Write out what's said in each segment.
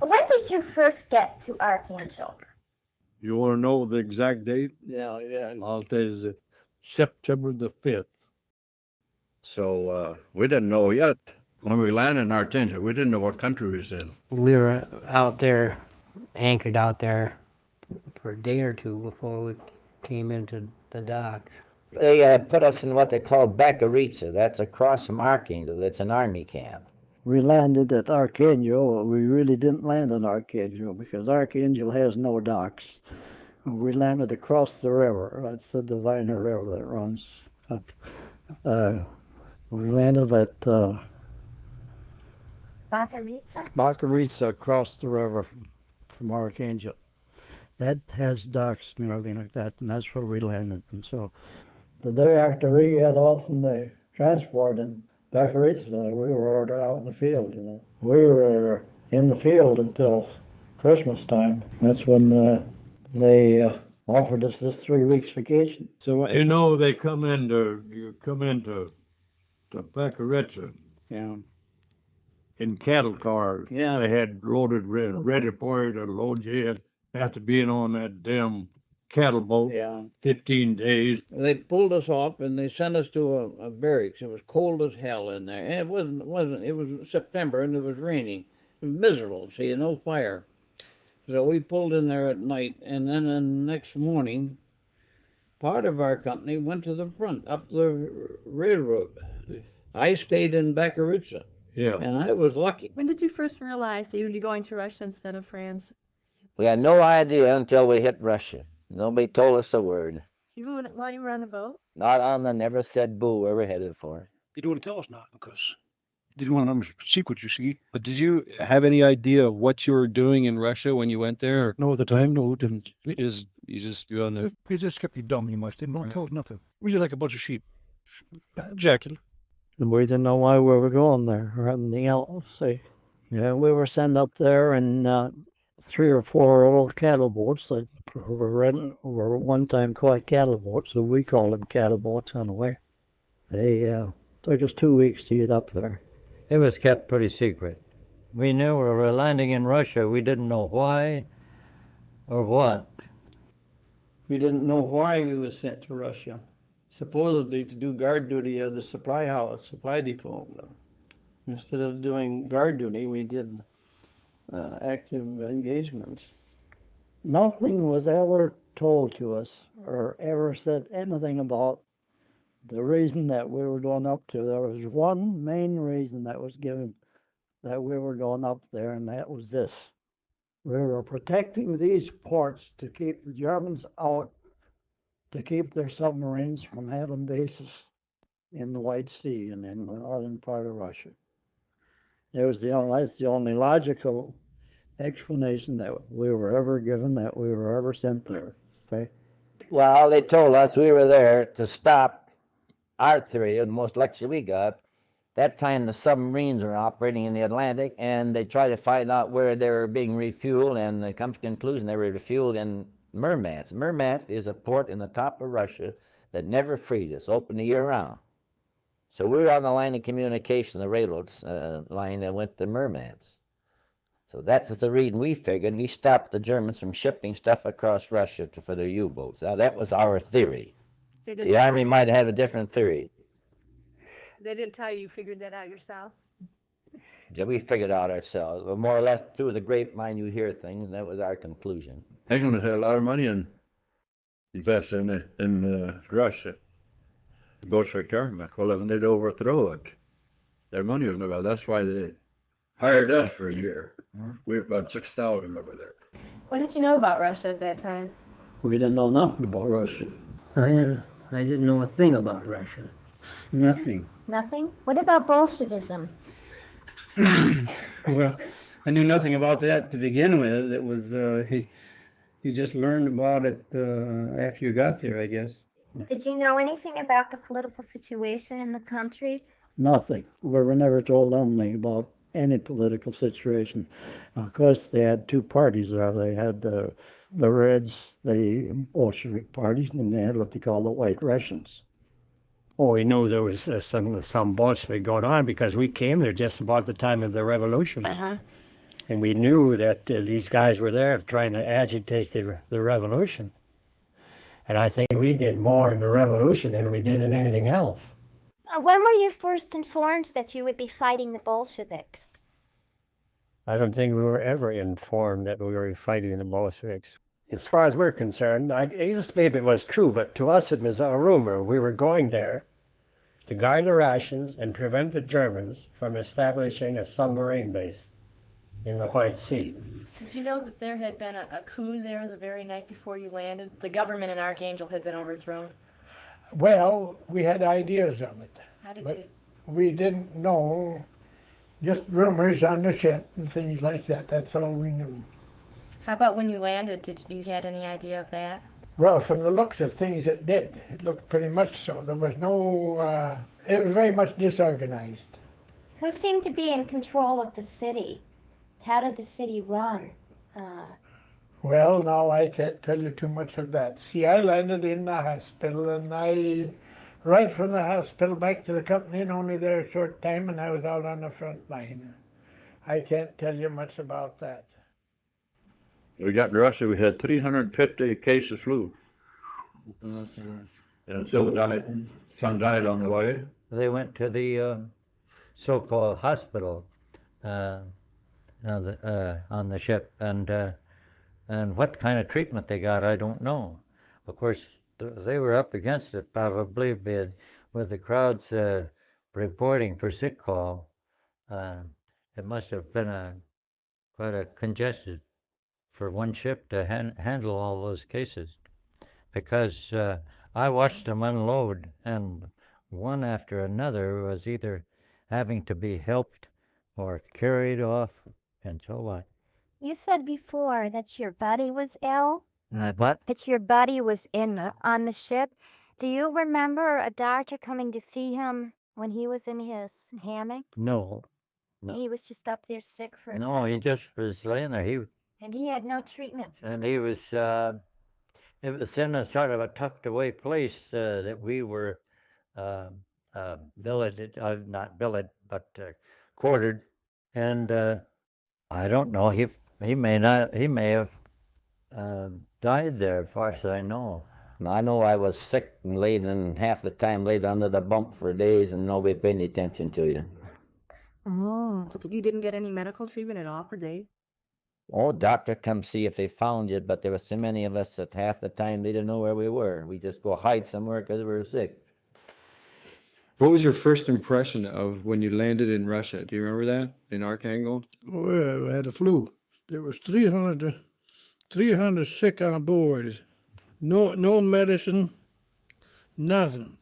When did you first get to Archangel? You want to know the exact date? Yeah. I'll tell you, it's September the 5th. So we didn't know yet. When we landed in Archangel, we didn't know what country we was in. We were out there, anchored out there for a day or two before we came into the docks. They put us in what they call Bakharitza. That's across from Archangel. That's an army camp. We landed at Archangel. We really didn't land in Archangel because Archangel has no docks. We landed across the river. That's the Dvina River that runs. We landed at Bakharitza across the river from Archangel. That has docks and everything like that, and that's where we landed. And so the day after we got off from the transport in Bakharitza, we were out in the field, you know. We were in the field until Christmas time. That's when they offered us this 3 weeks vacation. So, they come into Bakharitza. Yeah. In cattle cars. Yeah. They had loaded ready for you to load you in after being on that damn cattle boat. Yeah. 15 days. They pulled us off and they sent us to a barracks. It was cold as hell in there. And it was September and it was raining. It was miserable, see, no fire. So we pulled in there at night, and then the next morning, part of our company went to the front, up the railroad. I stayed in Bakharitza. Yeah. And I was lucky. When did you first realize that you would be going to Russia instead of France? We had no idea until we hit Russia. Nobody told us a word. Even while you were on the boat? Not on the never said boo where we're headed for. You don't want to tell us now because you didn't want to know the secret, you see. But did you have any idea of what you were doing in Russia when you went there? No, at the time, no, didn't. You just you on the... We just kept you dumb, you must. Didn't want to tell us nothing. We just like a bunch of sheep. Jackal. And we didn't know why we were going there or anything else. Yeah, we were sent up there in 3 or 4 old cattle boats that were one time called cattle boats, so we called them cattle boats anyway. They took us 2 weeks to get up there. It was kept pretty secret. We knew we were landing in Russia. We didn't know why or what. We didn't know why we were sent to Russia. Supposedly to do guard duty at the supply depot. Instead of doing guard duty, we did active engagements. Nothing was ever told to us or ever said anything about the reason that we were going up to. There was one main reason that was given that we were going up there, and that was this. We were protecting these ports to keep the Germans out, to keep their submarines from having bases in the White Sea and in the northern part of Russia. That's the only logical explanation that we were ever given, that we were ever sent there. Okay? Well, they told us we were there to stop our theory, and the most lecture we got. That time the submarines were operating in the Atlantic, and they tried to find out where they were being refueled, and they come to the conclusion they were refueled in Murmansk. Murmansk is a port in the top of Russia that never freezes, open the year round. So we were on the line of communication, the railroad line that went to Murmansk. So that's the reason we figured we stopped the Germans from shipping stuff across Russia for their U-boats. Now, that was our theory. The Army might have had a different theory. They didn't tell you figured that out yourself? Yeah, we figured out ourselves. But more or less through the grapevine you hear things, and that was our conclusion. England had a lot of money and invest in Russia. The Bolshevik government, well, if they'd overthrow it, their money was no good. That's why they hired us for a year. We were about 6,000 over there. What did you know about Russia at that time? We didn't know nothing about Russia. I didn't know a thing about Russia. Nothing. Nothing? What about Bolshevism? Well, I knew nothing about that to begin with. It was, you just learned about it after you got there, I guess. Did you know anything about the political situation in the country? Nothing. We were never told anything about any political situation. Of course, they had 2 parties there. They had the Reds, the Bolshevik parties, and they had what they call the White Russians. Oh, we knew there was some Bolshevik going on because we came there just about the time of the revolution. Uh-huh. And we knew that these guys were there trying to agitate the revolution. And I think we did more in the revolution than we did in anything else. When were you first informed that you would be fighting the Bolsheviks? I don't think we were ever informed that we were fighting the Bolsheviks. As far as we're concerned, I guess maybe it was true, but to us it was a rumor. We were going there to guard the rations and prevent the Germans from establishing a submarine base in the White Sea. Did you know that there had been a coup there the very night before you landed? The government in Archangel had been overthrown. Well, we had ideas of it, How did but we didn't know. Just rumors on the ship and things like that. That's all we knew. How about when you landed? Did you had any idea of that? Well, from the looks of things, it did. It looked pretty much so. There was no. It was very much disorganized. Who seemed to be in control of the city? How did the city run? Well, no, I can't tell you too much of that. See, I landed in the hospital, and I, right from the hospital back to the company, and only there a short time, and I was out on the front line. I can't tell you much about that. We got in Russia, we had 350 cases of flu. And some died on the way. They went to the so-called hospital on the ship, and what kind of treatment they got, I don't know. Of course, they were up against it probably with the crowds reporting for sick call. It must have been quite a congested for one ship to handle all those cases, because I watched them unload, and one after another was either having to be helped or carried off and so on. You said before that your buddy was ill? What? That your buddy was on the ship. Do you remember a doctor coming to see him when he was in his hammock? No. He was just up there sick for... No, he just was laying there. And he had no treatment. And he was, it was in a sort of a tucked away place that we were billeted, not billeted, but quartered. And I don't know, he may have died there, as far as I know. I know I was sick and laid in half the time, laid under the bunk for days, and nobody paid any attention to you. Oh, you didn't get any medical treatment at all for days? Oh, doctor come see if they found you, but there were so many of us that half the time they didn't know where we were. We just go hide somewhere because we were sick. What was your first impression of when you landed in Russia? Do you remember that, in Archangel? Well, we had a flu. There was 300 sick on board. No medicine, nothing.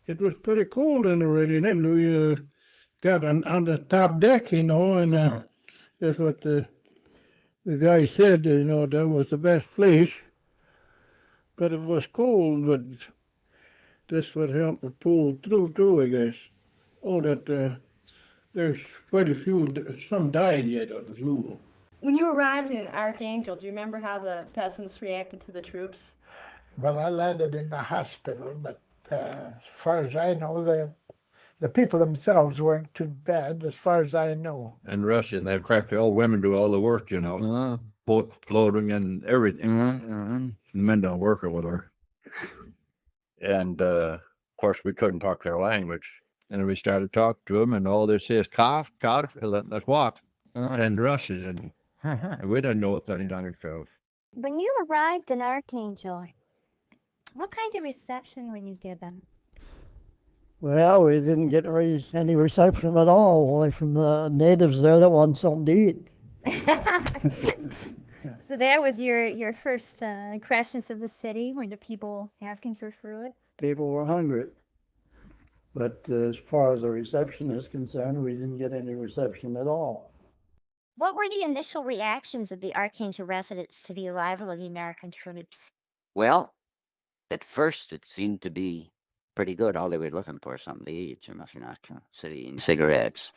It was pretty cold in the already. And then we got on the top deck, and that's what the guy said, that was the best place. But it was cold, but this would help to pull through too, I guess. Oh, that there's quite a few, some died yet of the flu. When you arrived in Archangel, do you remember how the peasants reacted to the troops? Well, I landed in the hospital, but as far as I know, the people themselves weren't too bad, as far as I know. In Russia, they have practically all women do all the work, boat floating and everything. The men don't work over there. And, of course, we couldn't talk their language. And we started talking to them, and all they say is, cough, let's walk. And Russian, and we didn't know what that language felt. When you arrived in Archangel, what kind of reception were you given? Well, we didn't get any reception at all, only from the natives there that wanted something to eat. So that was your first impressions of the city? Were the people asking for food? People were hungry. But as far as the reception is concerned, we didn't get any reception at all. What were the initial reactions of the Archangel residents to the arrival of the American troops? Well, at first it seemed to be pretty good. All they were looking for something to eat, city, cigarettes,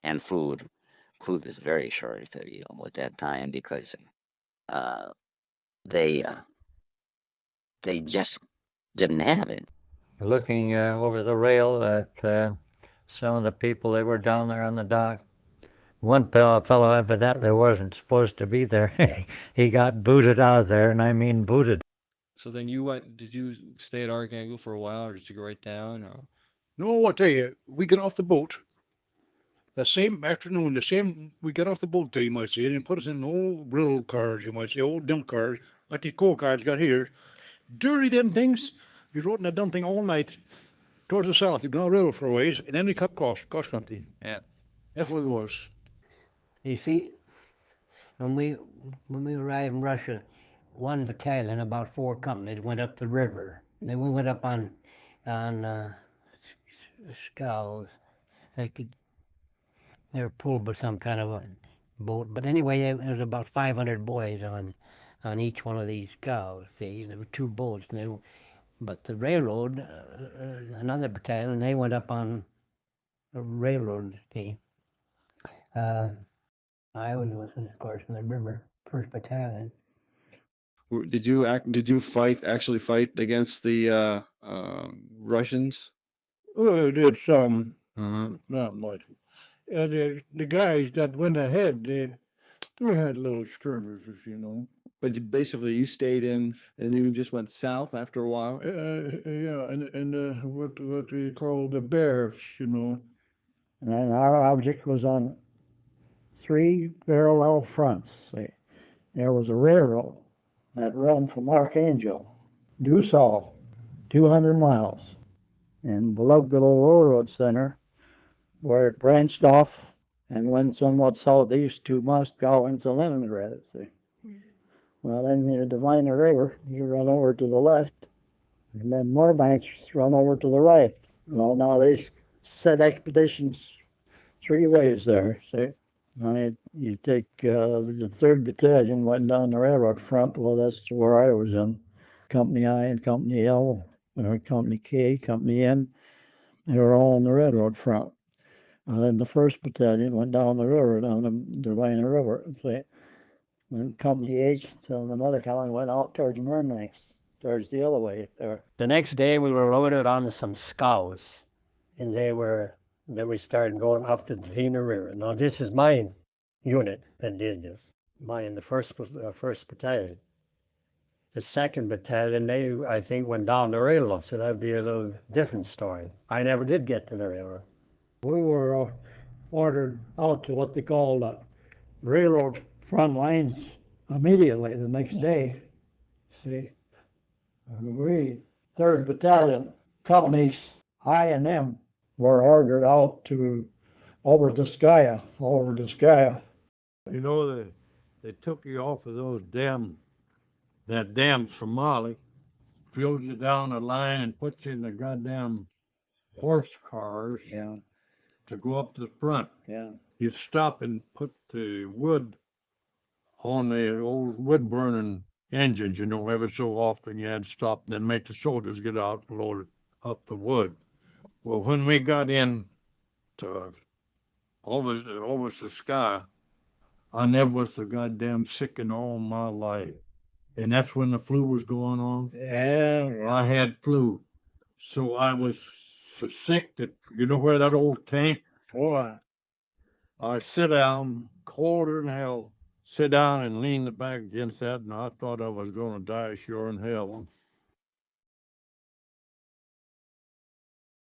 and food. Food was very short at that time because they just didn't have it. Looking over the rail at some of the people that were down there on the dock. One fellow evidently wasn't supposed to be there. He got booted out of there, and I mean booted. So then did you stay at Archangel for a while, or did you go right down? Or? No, I tell you, we got off the boat. The same afternoon, we got off the boat there, you might say, and put us in old railroad cars, you might say, old dump cars, like the coal cars got here. Dirty them things. We rode in that dumb thing all night towards the south. We got on the railroad for a ways, and then we cut cross country. Yeah. That's what it was. You see, when we arrived in Russia, one battalion, about 4 companies, went up the river. Then we went up on scows. They were pulled by some kind of a boat. But anyway, there was about 500 boys on each one of these scows. See, there were 2 boats. But the railroad, another battalion, they went up on a railroad. See, I was, of course, in the river, 1st Battalion. Did you actually fight against the Russians? Well, I did some, Uh-huh. not much. The guys that went ahead, they had little skirmishes, you know. But basically, you stayed in, and you just went south after a while. Yeah, and what we call the bears, you know. And our object was on 3 parallel fronts. See, there was a railroad that ran from Archangel due south, 200 miles, and Vologda Railroad Center, where it branched off and went somewhat southeast to Moscow and to Leningrad. See, well, then the Dvina River, you run over to the left, and then more banks run over to the right. Well, now they set expeditions 3 ways there. See. You take the 3rd Battalion went down the railroad front. Well, that's where I was in. Company I and Company L, or Company K, Company N, they were all on the railroad front. And then the 1st Battalion went down the river, down the Dvina River. See? And Company H, so the mother column went out towards Murnay, towards the other way there. The next day, we were loaded on some scows, and then we started going up the Dvina River. Now, this is my unit that did this. Mine, the 1st Battalion. The 2nd Battalion, they, I think, went down the railroad, so that'd be a little different story. I never did get to the railroad. We were ordered out to what they call the railroad front lines immediately the next day. See, we, 3rd Battalion, companies I and M, were ordered out to Obozerskaya. You know, they took you off of that damn Somali, drove you down the line and put you in the goddamn horse cars to go up to the front. Yeah. You stop and put the wood on the old wood burning engines, you know, every so often you had to stop, then make the soldiers get out and load up the wood. Well, when we got in to Obozerskaya, I never was so goddamn sick in all my life. And that's when the flu was going on. Yeah. I had flu. So I was so sick that, you know where that old tank? Boy. I sit down, colder than hell, sit down and lean the back against that, and I thought I was going to die sure in hell.